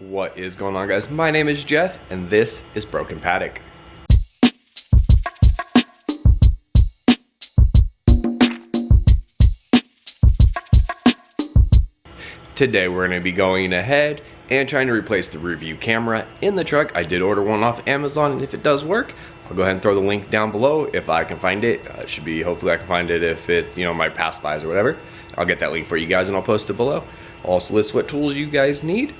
What is going on, guys? My name is Jeff and this is Broken Paddock. Today we're going to be going ahead and trying to replace the rear view camera in the truck. I did order one off Amazon, and if it does work, I'll go ahead and throw the link down below if I can find it. It should be, hopefully I can find it if it, might pass bys or whatever. I'll get that link for you guys and I'll post it below. I'll also list what tools you guys need,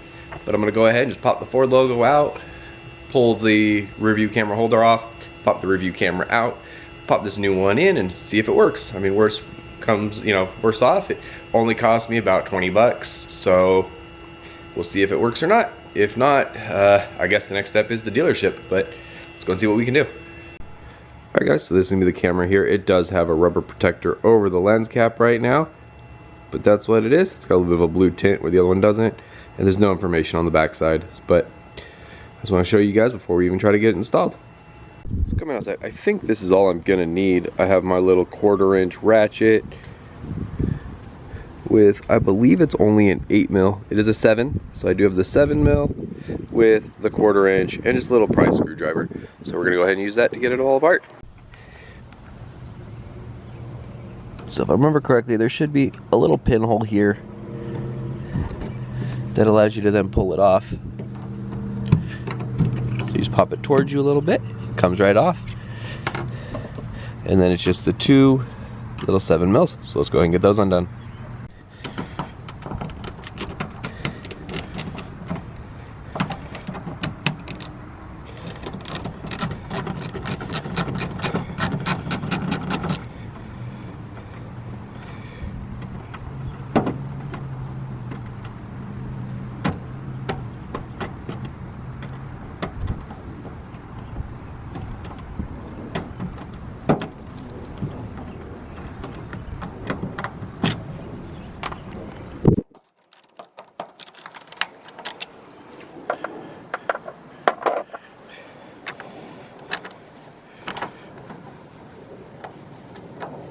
but I'm gonna go ahead and just pop the Ford logo out, pull the rear view camera holder off, pop the rear view camera out, pop this new one in and see if it works. I mean, worse off, it only cost me about 20 bucks. So we'll see if it works or not. If not, I guess the next step is the dealership, but let's go and see what we can do. Alright guys, so this is gonna be the camera here. It does have a rubber protector over the lens cap right now, but that's what it is. It's got a little bit of a blue tint where the other one doesn't, and there's no information on the back side, but I just want to show you guys before we even try to get it installed. So coming outside, I think this is all I'm gonna need. I have my little 1/4" ratchet with, I believe it's only an 8mm. It is a 7, so I do have the 7mm with the 1/4" and just a little pry screwdriver. So we're gonna go ahead and use that to get it all apart. So if I remember correctly, there should be a little pinhole here that allows you to then pull it off. So you just pop it towards you a little bit, it comes right off. And then it's just the 2 little 7mm. So let's go ahead and get those undone.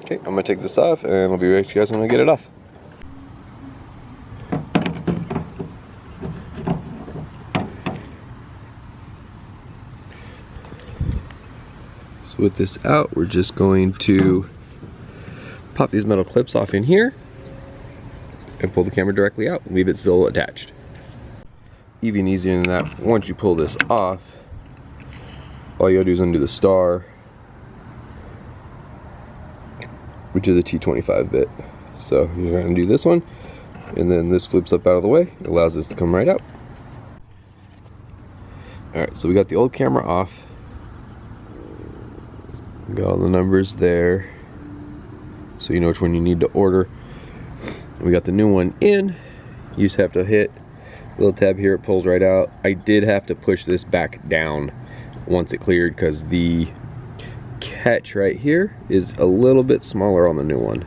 Okay, I'm gonna take this off and I'll be right with you guys when I get it off. So with this out, we're just going to pop these metal clips off in here and pull the camera directly out and leave it still attached. Even easier than that, once you pull this off, all you gotta do is undo the star, which is a T25 bit. So you're gonna do this one, and then this flips up out of the way. It allows this to come right out. Alright, so we got the old camera off. Got all the numbers there, so you know which one you need to order. We got the new one in. You just have to hit the little tab here, it pulls right out. I did have to push this back down once it cleared because the catch right here is a little bit smaller on the new one,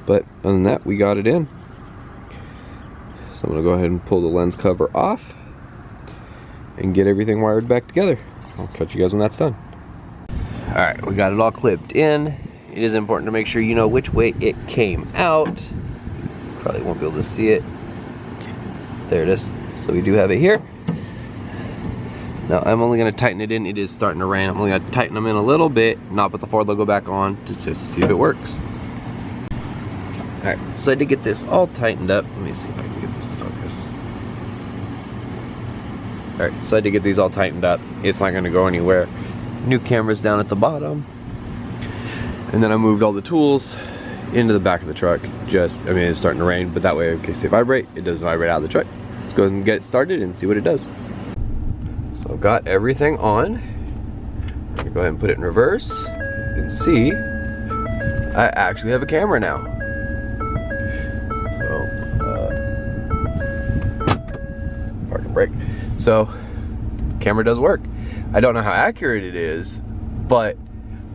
but other than that, we got it in. So I'm gonna go ahead and pull the lens cover off and get everything wired back together. I'll catch you guys when that's done. All right, we got it all clipped in. It is important to make sure you know which way it came out. Probably won't be able to see it. There it is. So we do have it here. Now I'm only going to tighten it in. It is starting to rain. I'm only going to tighten them in a little bit, not put the Ford logo back on, just to see if it works. Alright, so I did get this all tightened up. Let me see if I can get this to focus. Alright, so I did get these all tightened up. It's not going to go anywhere. New camera's down at the bottom. And then I moved all the tools into the back of the truck. It's starting to rain, but that way in case they vibrate, it doesn't vibrate out of the truck. Let's go ahead and get it started and see what it does. I've got everything on. I'm gonna go ahead and put it in reverse and see I actually have a camera now. So, parking brake. So, camera does work. I don't know how accurate it is, but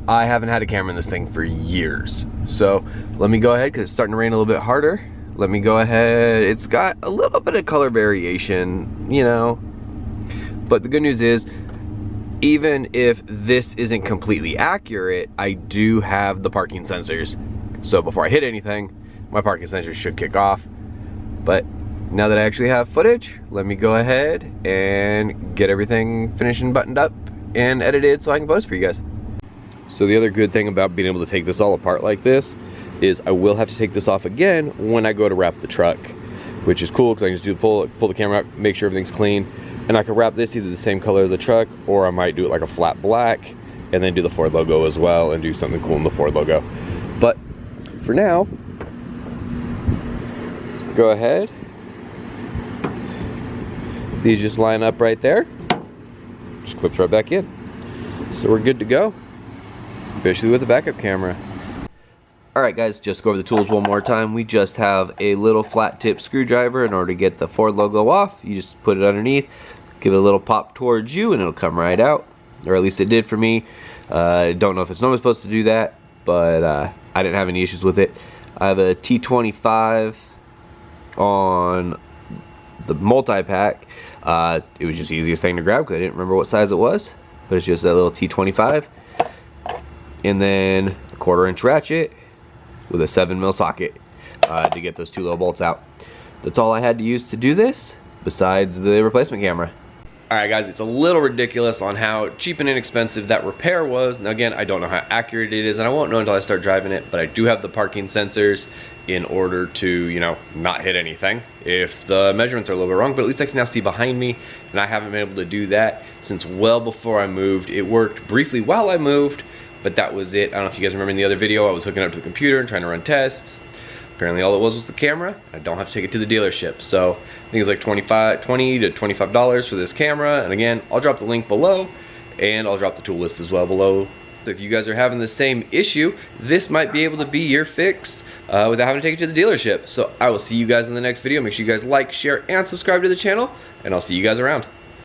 I haven't had a camera in this thing for years. So, let me go ahead, because it's starting to rain a little bit harder. Let me go ahead. It's got a little bit of color variation, but the good news is, even if this isn't completely accurate, I do have the parking sensors. So before I hit anything, my parking sensors should kick off. But now that I actually have footage, let me go ahead and get everything finished and buttoned up and edited so I can post for you guys. So the other good thing about being able to take this all apart like this is I will have to take this off again when I go to wrap the truck, which is cool because I can just pull the camera up, make sure everything's clean, and I can wrap this either the same color of the truck, or I might do it like a flat black and then do the Ford logo as well and do something cool in the Ford logo. But for now, go ahead. These just line up right there. Just clips right back in. So we're good to go. Officially with the backup camera. Alright guys, just go over the tools one more time. We just have a little flat tip screwdriver in order to get the Ford logo off. You just put it underneath, give it a little pop towards you, and it'll come right out. Or at least it did for me. I don't know if it's normally supposed to do that, but I didn't have any issues with it. I have a T25 on the multi-pack. It was just the easiest thing to grab because I didn't remember what size it was, but it's just that little T25, and then a 1/4-inch ratchet with a 7mm socket to get those 2 little bolts out. That's all I had to use to do this, besides the replacement camera. Alright guys, it's a little ridiculous on how cheap and inexpensive that repair was. Now again, I don't know how accurate it is, and I won't know until I start driving it, but I do have the parking sensors in order to, you know, not hit anything if the measurements are a little bit wrong, but at least I can now see behind me, and I haven't been able to do that since well before I moved. It worked briefly while I moved, but that was it. I don't know if you guys remember in the other video, I was hooking up to the computer and trying to run tests. Apparently all it was the camera. I don't have to take it to the dealership. So I think it was like $20 to $25 for this camera. And again, I'll drop the link below, and I'll drop the tool list as well below. So if you guys are having the same issue, this might be able to be your fix without having to take it to the dealership. So I will see you guys in the next video. Make sure you guys like, share, and subscribe to the channel, and I'll see you guys around.